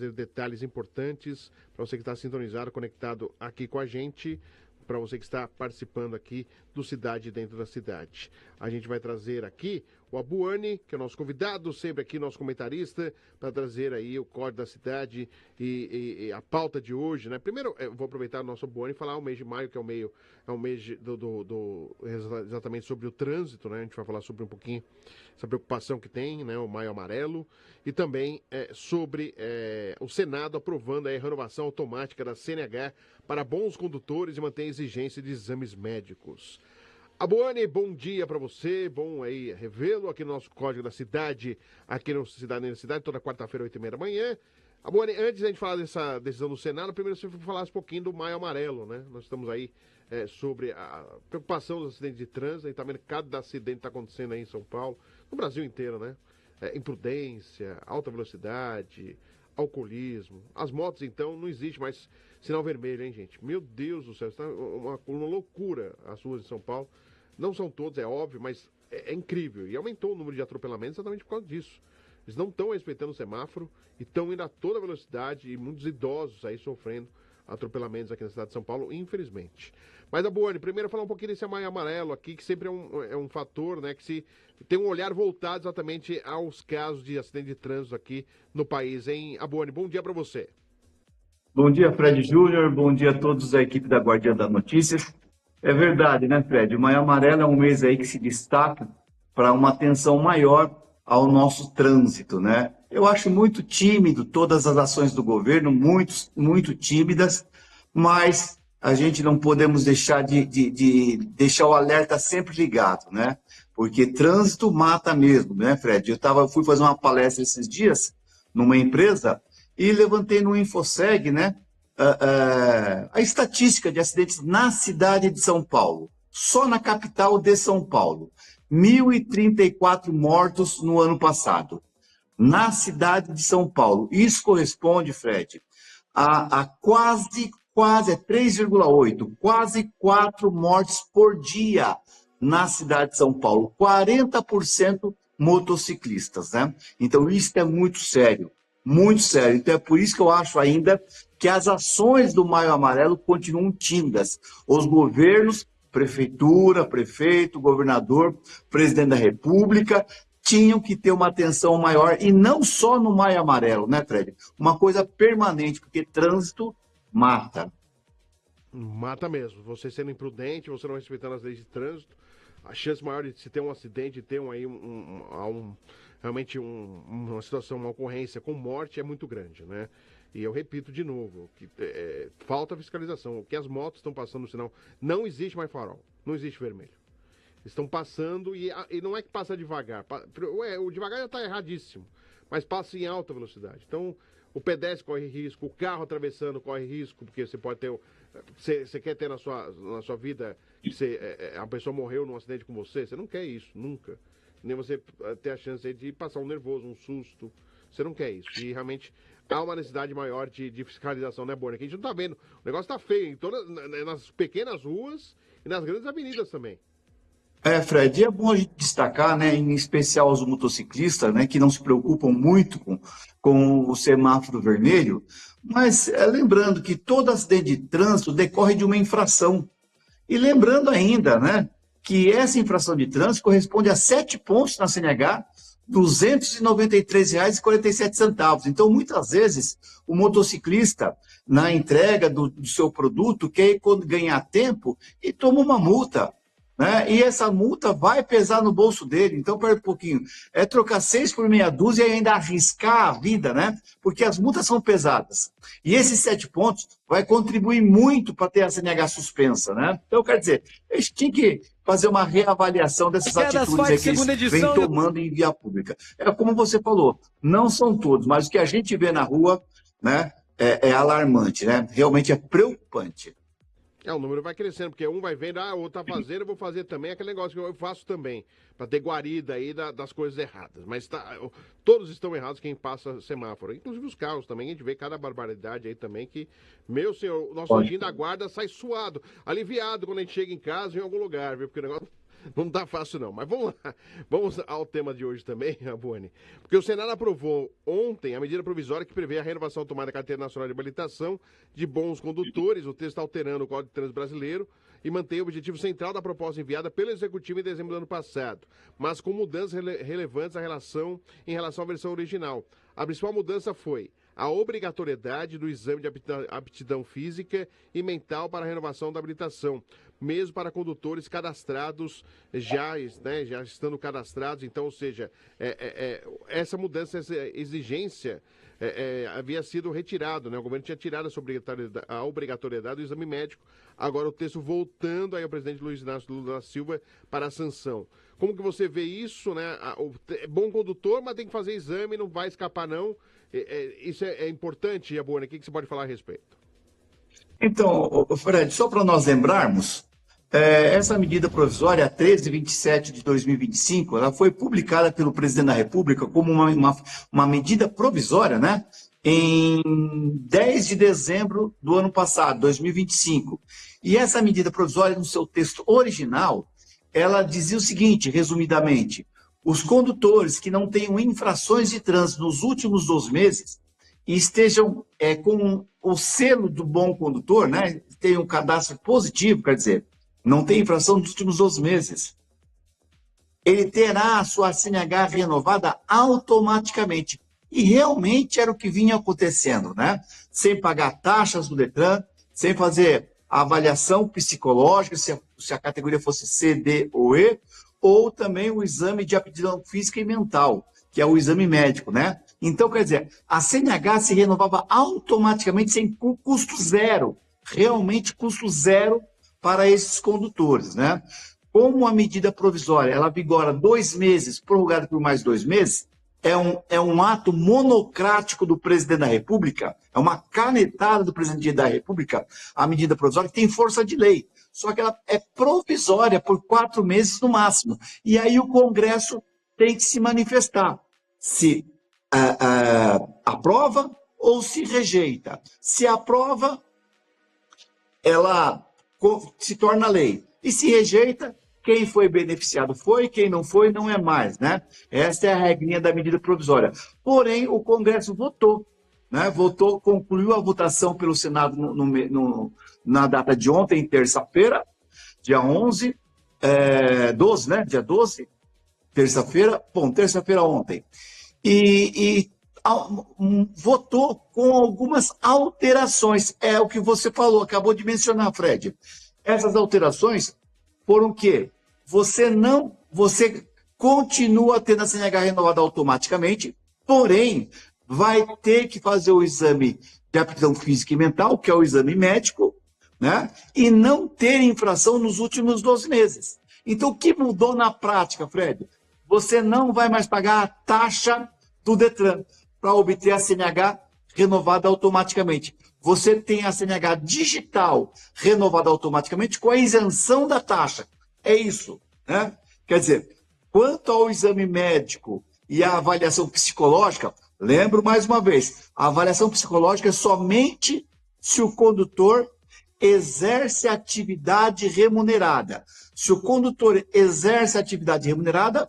trazer detalhes importantes para você que está sintonizado, conectado aqui com a gente, para você que está participando aqui do Cidade Dentro da Cidade. A gente vai trazer aqui o Abuani, que é o nosso convidado, sempre aqui, nosso comentarista, para trazer aí o Código da Cidade e a pauta de hoje, né? Primeiro, eu vou aproveitar o nosso Abuani e falar o mês de maio, que é o mês exatamente sobre o trânsito, né? A gente vai falar sobre um pouquinho essa preocupação que tem, né? O Maio Amarelo, e também sobre o Senado aprovando a renovação automática da CNH para bons condutores e manter a exigência de exames médicos. Abuani, bom dia para você, bom aí revê-lo aqui no nosso Código da Cidade, aqui no Cidade na Cidade, toda quarta-feira, 8h30 da manhã. Abuani, antes da gente falar dessa decisão do Senado, primeiro você falasse um pouquinho do Maio Amarelo, né? Nós estamos aí sobre a preocupação dos acidentes de trânsito, e também cada acidente está acontecendo aí em São Paulo, no Brasil inteiro, né? Imprudência, alta velocidade, alcoolismo. As motos, então, não existe mais sinal vermelho, hein, gente? Meu Deus do céu, está uma loucura as ruas de São Paulo. Não são todos, é óbvio, mas é incrível. E aumentou o número de atropelamentos exatamente por causa disso. Eles não estão respeitando o semáforo e estão indo a toda velocidade, e muitos idosos aí sofrendo atropelamentos aqui na cidade de São Paulo, infelizmente. Mas, Abuani, primeiro falar um pouquinho desse Maio Amarelo aqui, que sempre é um fator, né, que se tem um olhar voltado exatamente aos casos de acidente de trânsito aqui no país, hein? Abuani, bom dia para você. Bom dia, Fred Júnior. Bom dia a todos da equipe da Guardiã da Notícias. É verdade, né, Fred? O Maio Amarelo é um mês aí que se destaca para uma atenção maior ao nosso trânsito, né? Eu acho muito tímido todas as ações do governo, muito tímidas, mas a gente não podemos deixar de deixar o alerta sempre ligado, né? Porque trânsito mata mesmo, né, Fred? Eu fui fazer uma palestra esses dias numa empresa e levantei no InfoSeg, né, a estatística de acidentes na cidade de São Paulo, só na capital de São Paulo. 1.034 mortos no ano passado, na cidade de São Paulo. Isso corresponde, Fred, a quase 3,8, quase 4 mortes por dia na cidade de São Paulo. 40% motociclistas, né? Então, isso é muito sério. Muito sério. Então é por isso que eu acho ainda que as ações do Maio Amarelo continuam tímidas. Os governos, prefeitura, prefeito, governador, presidente da República, tinham que ter uma atenção maior, e não só no Maio Amarelo, né, Fred? Uma coisa permanente, porque trânsito mata. Mata mesmo. Você sendo imprudente, você não respeitando as leis de trânsito, a chance maior de se ter um acidente, de ter realmente uma situação, uma ocorrência com morte é muito grande, né? E eu repito de novo, que falta fiscalização. O que as motos estão passando no sinal, não existe mais farol, não existe vermelho. Estão passando e não é que passa devagar. O devagar já está erradíssimo, mas passa em alta velocidade. Então, o pedestre corre risco, o carro atravessando corre risco, porque você pode ter... Você quer ter na sua vida a pessoa morreu num acidente com você? Você não quer isso, nunca. Nem você ter a chance de passar um nervoso, um susto. Você não quer isso. E realmente há uma necessidade maior de fiscalização, né, Boni? Que a gente não tá vendo. O negócio tá feio nas pequenas ruas e nas grandes avenidas também. Fred, é bom a gente destacar, né, em especial os motociclistas, né, que não se preocupam muito com o semáforo vermelho, mas lembrando que todo acidente de trânsito decorre de uma infração. E lembrando ainda, né, que essa infração de trânsito corresponde a 7 pontos na CNH, R$ 293,47. Então, muitas vezes, o motociclista, na entrega do seu produto, quer ganhar tempo e toma uma multa, né? E essa multa vai pesar no bolso dele. Então, pera um pouquinho. É trocar 6 por meia dúzia e ainda arriscar a vida, né? Porque as multas são pesadas. E esses 7 pontos vai contribuir muito para ter a CNH suspensa, né? Então, quer dizer, a gente tinha que fazer uma reavaliação dessas atitudes que eles vêm tomando em via pública. É como você falou, não são todos, mas o que a gente vê na rua, né, é alarmante, né? Realmente é preocupante. O número vai crescendo, porque um vai vendo, o outro tá fazendo, eu vou fazer também, aquele negócio que eu faço também, para ter guarida aí das coisas erradas. Mas todos estão errados quem passa semáforo, inclusive os carros também, a gente vê cada barbaridade aí também que, meu senhor, o nosso anjinho da guarda sai suado, aliviado quando a gente chega em casa ou em algum lugar, viu? Porque o negócio Não tá fácil não, mas vamos lá. Vamos ao tema de hoje também, Rabone. Porque o Senado aprovou ontem a medida provisória que prevê a renovação automática da Carteira Nacional de Habilitação de bons condutores. O texto está alterando o Código de Trânsito Brasileiro e mantém o objetivo central da proposta enviada pelo Executivo em dezembro do ano passado, mas com mudanças relevantes em relação à versão original. A principal mudança foi a obrigatoriedade do exame de aptidão física e mental para a renovação da habilitação, mesmo para condutores cadastrados, já estando cadastrados. Então, ou seja, essa mudança, essa exigência havia sido retirado, né? O governo tinha tirado a obrigatoriedade do exame médico, agora o texto voltando aí ao presidente Luiz Inácio Lula da Silva para a sanção. Como que você vê isso, né? É bom condutor, mas tem que fazer exame, não vai escapar não. Isso é importante, Rabone. O que você pode falar a respeito? Então, Fred, só para nós lembrarmos, essa medida provisória 1327 de 2025, ela foi publicada pelo presidente da República como uma medida provisória, né? Em 10 de dezembro do ano passado, 2025. E essa medida provisória, no seu texto original, ela dizia o seguinte, resumidamente: os condutores que não tenham infrações de trânsito nos últimos 12 meses e estejam com o selo do bom condutor, né? Tenham um cadastro positivo, quer dizer, não tem infração nos últimos 12 meses, ele terá a sua CNH renovada automaticamente. E realmente era o que vinha acontecendo, né? Sem pagar taxas do Detran, sem fazer a avaliação psicológica, se a categoria fosse C, D ou E, ou também o exame de aptidão física e mental, que é o exame médico, né? Então, quer dizer, a CNH se renovava automaticamente sem custo zero, realmente custo zero para esses condutores, né? Como a medida provisória, ela vigora 2 meses, prorrogada por mais 2 meses, é um ato monocrático do presidente da República, é uma canetada do presidente da República, a medida provisória, que tem força de lei. Só que ela é provisória por 4 meses no máximo. E aí o Congresso tem que se manifestar se aprova ou se rejeita. Se aprova, ela se torna lei. E se rejeita, quem foi beneficiado foi, quem não foi, não é mais, né? Essa é a regrinha da medida provisória. Porém, o Congresso votou, né? Votou, concluiu a votação pelo Senado na data de ontem, terça-feira, dia 11, 12, né? Dia 12, terça-feira, terça-feira ontem. E votou com algumas alterações. É o que você falou, acabou de mencionar, Fred. Essas alterações foram o quê? Você continua tendo a CNH renovada automaticamente, porém, vai ter que fazer o exame de aptidão física e mental, que é o exame médico, né? E não ter infração nos últimos 12 meses. Então, o que mudou na prática, Fred? Você não vai mais pagar a taxa do Detran para obter a CNH renovada automaticamente. Você tem a CNH digital renovada automaticamente com a isenção da taxa. É isso, né? Quer dizer, quanto ao exame médico e à avaliação psicológica, lembro mais uma vez, a avaliação psicológica é somente se o condutor exerce atividade remunerada. Se o condutor exerce atividade remunerada,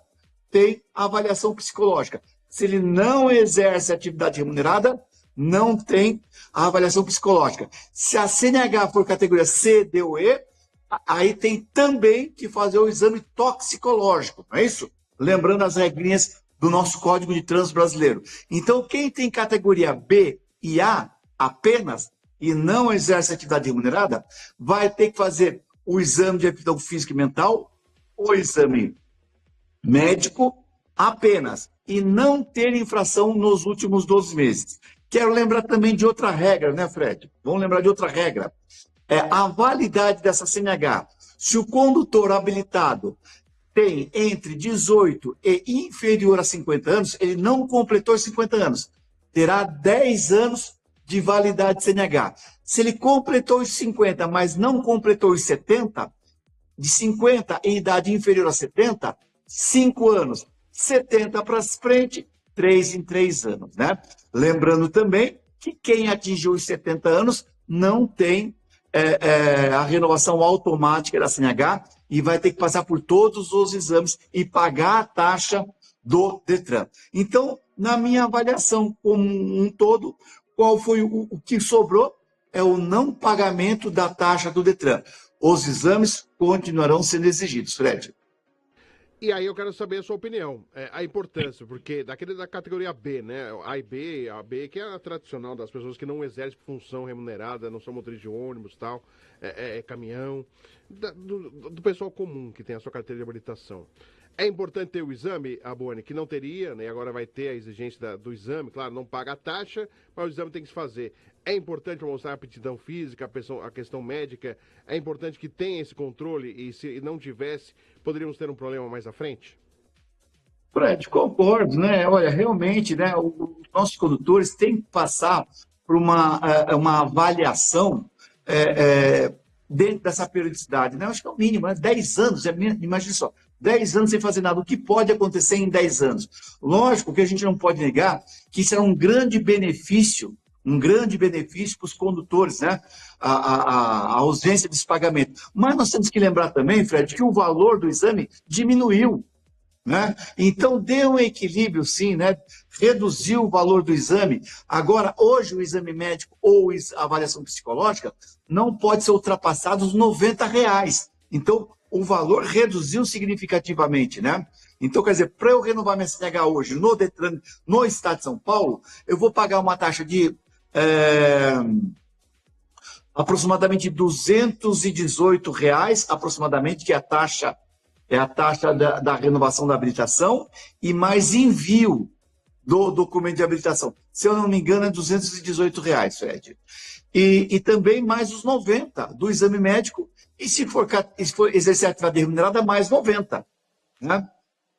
tem avaliação psicológica. Se ele não exerce atividade remunerada, não tem a avaliação psicológica. Se a CNH for categoria C, D ou E, aí tem também que fazer o exame toxicológico, não é isso? Lembrando as regrinhas do nosso Código de Trânsito Brasileiro. Então, quem tem categoria B e A apenas e não exerce atividade remunerada, vai ter que fazer o exame de aptidão física e mental, o exame médico apenas, e não ter infração nos últimos 12 meses. Quero lembrar também de outra regra, né, Fred? Vamos lembrar de outra regra. A validade dessa CNH. Se o condutor habilitado tem entre 18 e inferior a 50 anos, ele não completou os 50 anos, terá 10 anos de validade de CNH. Se ele completou os 50, mas não completou os 70, de 50 em idade inferior a 70, 5 anos. 70 para frente, 3 em 3 anos, né? Lembrando também que quem atingiu os 70 anos não tem a renovação automática da CNH e vai ter que passar por todos os exames e pagar a taxa do Detran. Então, na minha avaliação como um todo, qual foi o que sobrou? É o não pagamento da taxa do Detran. Os exames continuarão sendo exigidos, Fred. E aí eu quero saber a sua opinião, a importância, porque daquele da categoria B, né? A e B, a B, que é a tradicional das pessoas que não exercem função remunerada, não são motoristas de ônibus e tal, caminhão, do pessoal comum que tem a sua carteira de habilitação. É importante ter o exame, Abone, que não teria, né? Agora vai ter a exigência do exame, claro, não paga a taxa, mas o exame tem que se fazer. É importante para mostrar a aptidão física, a questão médica, é importante que tenha esse controle e se não tivesse, poderíamos ter um problema mais à frente? Fred, concordo, né? Olha, realmente, né, os nossos condutores têm que passar por uma avaliação dentro dessa periodicidade, né? Eu acho que é o mínimo, né? 10 anos, imagine só, 10 anos sem fazer nada. O que pode acontecer em 10 anos? Lógico que a gente não pode negar que isso é um grande benefício para os condutores, né? A ausência desse pagamento. Mas nós temos que lembrar também, Fred, que o valor do exame diminuiu, né? Então, deu um equilíbrio, sim, né? Reduziu o valor do exame. Agora, hoje, o exame médico ou a avaliação psicológica não pode ser ultrapassado os R$ 90. Então, o valor reduziu significativamente, né? Então, quer dizer, para eu renovar minha CNH hoje no Detran, no estado de São Paulo, eu vou pagar uma taxa de aproximadamente R$ 218, aproximadamente, que é a taxa da renovação da habilitação e mais envio do documento de habilitação. Se eu não me engano, é R$ 218, Fred. E também mais os 90 do exame médico, e se for exercer a atividade remunerada, mais 90. Né?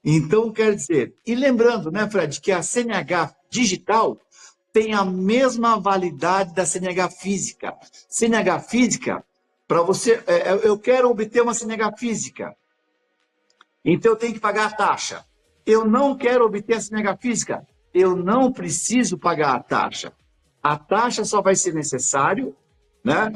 Então, quer dizer, e lembrando, né, Fred, que a CNH digital tem a mesma validade da CNH física. CNH física, para você, eu quero obter uma CNH física, então eu tenho que pagar a taxa. Eu não quero obter a CNH física, eu não preciso pagar a taxa. A taxa só vai ser necessário, né,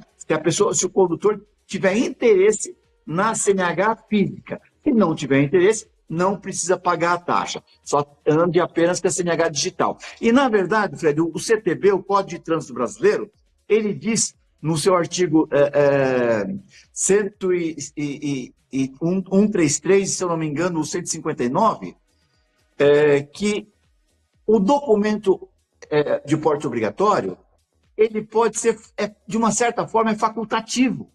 se o condutor tiver interesse na CNH física. Se não tiver interesse, não precisa pagar a taxa. Só ande apenas com a CNH digital. E, na verdade, Fred, o CTB, o Código de Trânsito Brasileiro, ele diz no seu artigo 133, se eu não me engano, o 159, que o documento de porte obrigatório, ele pode ser, de uma certa forma, facultativo.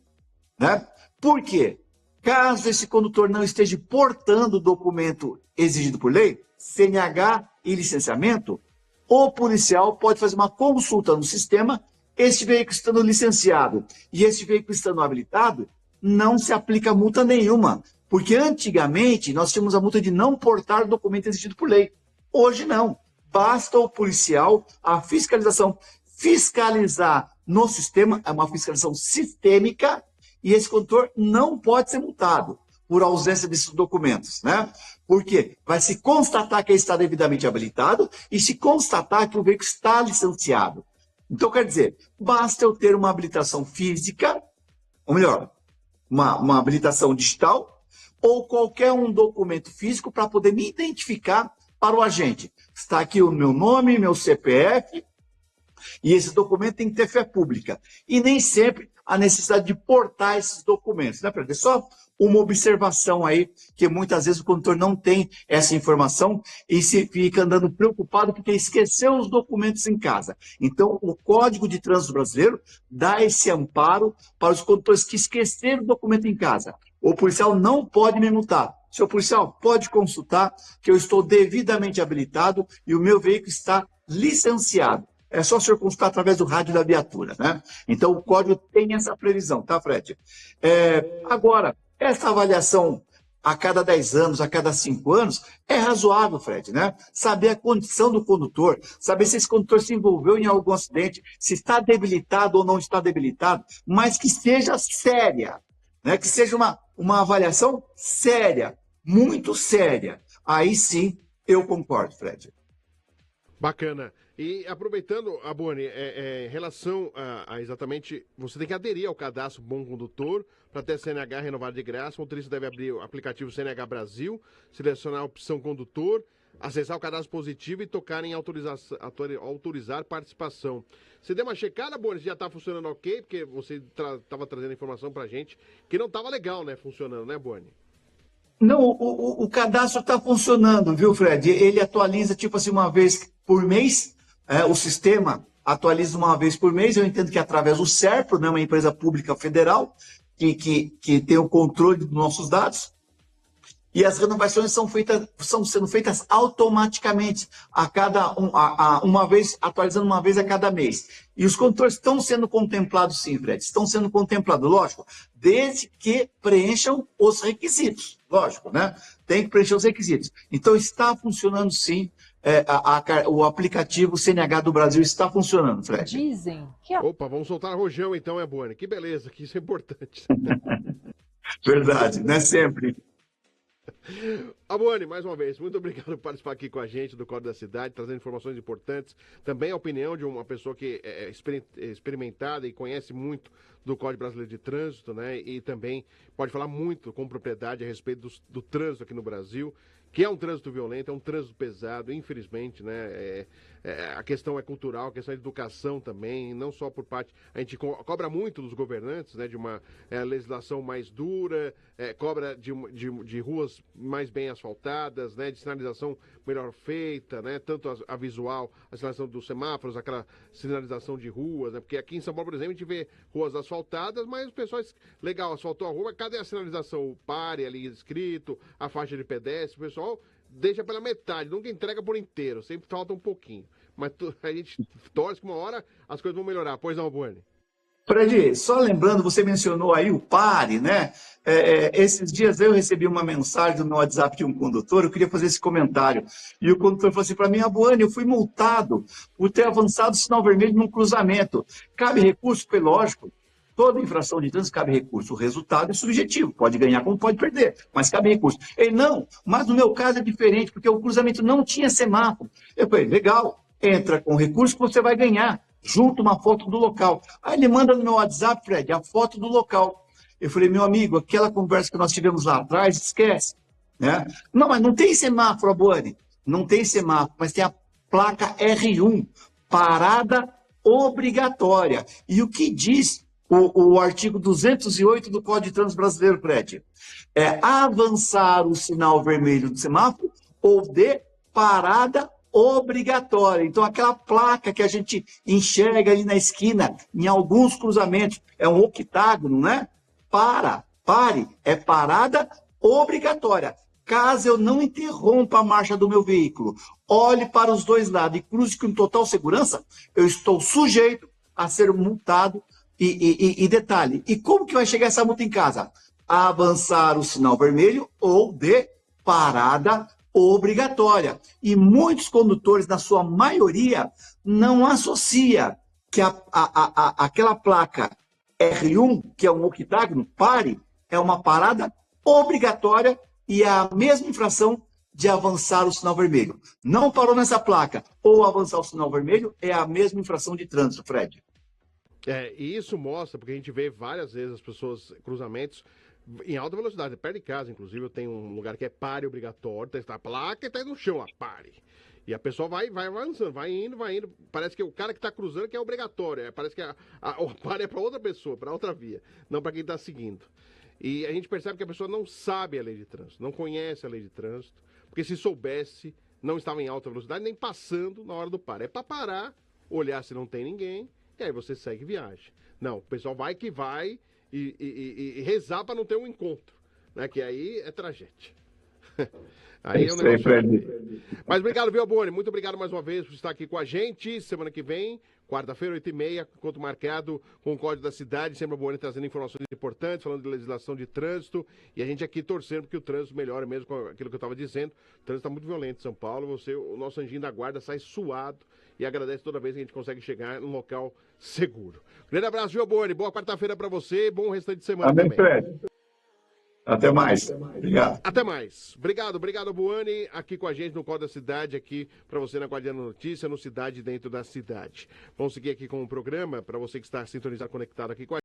Né? Por quê? Caso esse condutor não esteja portando o documento exigido por lei, CNH e licenciamento, o policial pode fazer uma consulta no sistema. Este veículo estando licenciado e este veículo estando habilitado, não se aplica multa nenhuma, porque antigamente nós tínhamos a multa de não portar o documento exigido por lei. Hoje não. Basta o policial, a fiscalização, fiscalizar no sistema, é uma fiscalização sistêmica, e esse condutor não pode ser multado por ausência desses documentos, né? Porque vai se constatar que ele está devidamente habilitado e se constatar que o veículo está licenciado. Então, quer dizer, basta eu ter uma habilitação física, ou melhor, uma habilitação digital, ou qualquer um documento físico para poder me identificar para o agente. Está aqui o meu nome, meu CPF, e esse documento tem que ter fé pública. E nem sempre a necessidade de portar esses documentos, né, Pedro? É só uma observação aí, que muitas vezes o condutor não tem essa informação e se fica andando preocupado porque esqueceu os documentos em casa. Então, o Código de Trânsito Brasileiro dá esse amparo para os condutores que esqueceram o documento em casa. O policial não pode me multar. Seu policial, pode consultar que eu estou devidamente habilitado e o meu veículo está licenciado. É só o senhor consultar através do rádio da viatura, né? Então, o código tem essa previsão, tá, Fred? Agora, essa avaliação a cada 10 anos, a cada 5 anos, é razoável, Fred, né? Saber a condição do condutor, saber se esse condutor se envolveu em algum acidente, se está debilitado ou não está debilitado, mas que seja séria, né? Que seja uma avaliação séria, muito séria. Aí sim, eu concordo, Fred. Bacana. E aproveitando, Abone, em relação a exatamente, você tem que aderir ao cadastro Bom Condutor para ter CNH renovado de graça. O motorista deve abrir o aplicativo CNH Brasil, selecionar a opção condutor, acessar o cadastro positivo e tocar em autorizar participação. Você deu uma checada, Abone, se já está funcionando ok? Porque você estava trazendo informação para gente que não estava legal, né, funcionando, né, Abone? Não, o cadastro está funcionando, viu, Fred? Ele atualiza, tipo assim, uma vez por mês. O sistema atualiza uma vez por mês. Eu entendo que é através do SERPRO, né, uma empresa pública federal, que tem o controle dos nossos dados. E as renovações são sendo feitas automaticamente, uma vez, atualizando uma vez a cada mês. E os condutores estão sendo contemplados, sim, Fred, estão sendo contemplados, lógico, desde que preencham os requisitos, lógico, né? Tem que preencher os requisitos. Então, está funcionando, sim, o aplicativo CNH do Brasil está funcionando, Fred. Dizem que... Opa, vamos soltar rojão então, Abone. Que beleza, que isso é importante. Verdade, né? Sempre. Abone, mais uma vez, muito obrigado por participar aqui com a gente do Código da Cidade, trazendo informações importantes. Também a opinião de uma pessoa que é experimentada e conhece muito do Código Brasileiro de Trânsito, né? E também pode falar muito com propriedade a respeito do trânsito aqui no Brasil, que é um trânsito violento, é um trânsito pesado, infelizmente, né? A questão é cultural, a questão é de educação também, não só por parte... A gente cobra muito dos governantes, né? De uma legislação mais dura, cobra de ruas mais bem asfaltadas, né? De sinalização melhor feita, né? Tanto a visual, a sinalização dos semáforos, aquela sinalização de ruas, né? Porque aqui em São Paulo, por exemplo, a gente vê ruas asfaltadas, mas o pessoal, legal, asfaltou a rua, cadê a sinalização? O pare ali escrito, a faixa de pedestre, o pessoal deixa pela metade, nunca entrega por inteiro, sempre falta um pouquinho. Mas a gente torce que uma hora as coisas vão melhorar. Pois não, Boni? Fred, só lembrando, você mencionou aí o pare, né? Esses dias eu recebi uma mensagem no meu WhatsApp de um condutor, eu queria fazer esse comentário. E o condutor falou assim para mim: Abuane, eu fui multado por ter avançado o sinal vermelho num cruzamento. Cabe recurso? Foi lógico. Toda infração de trânsito cabe recurso. O resultado é subjetivo. Pode ganhar como pode perder, mas cabe recurso. Ele, não, mas no meu caso é diferente, porque o cruzamento não tinha semáforo. Eu falei, legal, entra com recurso que você vai ganhar. Junto uma foto do local. Aí ele manda no meu WhatsApp, Fred, a foto do local. Eu falei, meu amigo, aquela conversa que nós tivemos lá atrás, esquece. Né? Não, mas não tem semáforo, Abuane. Não tem semáforo, mas tem a placa R1, parada obrigatória. E o que diz o artigo 208 do Código de Trânsito Brasileiro, Fred? É avançar o sinal vermelho do semáforo ou de parada obrigatória. Então, aquela placa que a gente enxerga ali na esquina, em alguns cruzamentos, é um octágono, né? Pare, é parada obrigatória. Caso eu não interrompa a marcha do meu veículo, olhe para os dois lados e cruze com total segurança, eu estou sujeito a ser multado. E detalhe, e como que vai chegar essa multa em casa? Avançar o sinal vermelho ou de parada obrigatória. E muitos condutores, na sua maioria, não associa que aquela placa R1, que é um octágono, pare, é uma parada obrigatória e é a mesma infração de avançar o sinal vermelho. Não parou nessa placa ou avançar o sinal vermelho é a mesma infração de trânsito, Fred. E isso mostra, porque a gente vê várias vezes as pessoas, cruzamentos, em alta velocidade, perto de casa, inclusive, eu tenho um lugar que é pare obrigatório, tá a placa e tá aí no chão, lá, pare. E a pessoa vai avançando, vai indo. Parece que o cara que tá cruzando que é obrigatório. Parece que o pare é pra outra pessoa, pra outra via, não pra quem tá seguindo. E a gente percebe que a pessoa não sabe a lei de trânsito, não conhece a lei de trânsito, porque se soubesse, não estava em alta velocidade, nem passando na hora do pare. É pra parar, olhar se não tem ninguém, e aí você segue viagem. Não, o pessoal vai que vai e rezar para não ter um encontro, né? Que aí é tragédia. Aí é um negócio. Mas obrigado, viu, Boni? Muito obrigado mais uma vez por estar aqui com a gente. Semana que vem, quarta-feira, 8h30, encontro marcado com o Código da Cidade. Sempre a Boni trazendo informações importantes, falando de legislação de trânsito. E a gente aqui torcendo que o trânsito melhore mesmo com aquilo que eu estava dizendo. O trânsito está muito violento em São Paulo. O nosso anjinho da guarda sai suado e agradece toda vez que a gente consegue chegar num local seguro. Grande abraço, viu, Boni? Boa quarta-feira para você. Bom restante de semana. Amém, também. Fred. Até mais. Obrigado. Até mais. Obrigado, Buani, aqui com a gente no Código da Cidade, aqui para você na Guardiã da Notícia, no Cidade Dentro da Cidade. Vamos seguir aqui com o programa, para você que está sintonizado, conectado aqui com a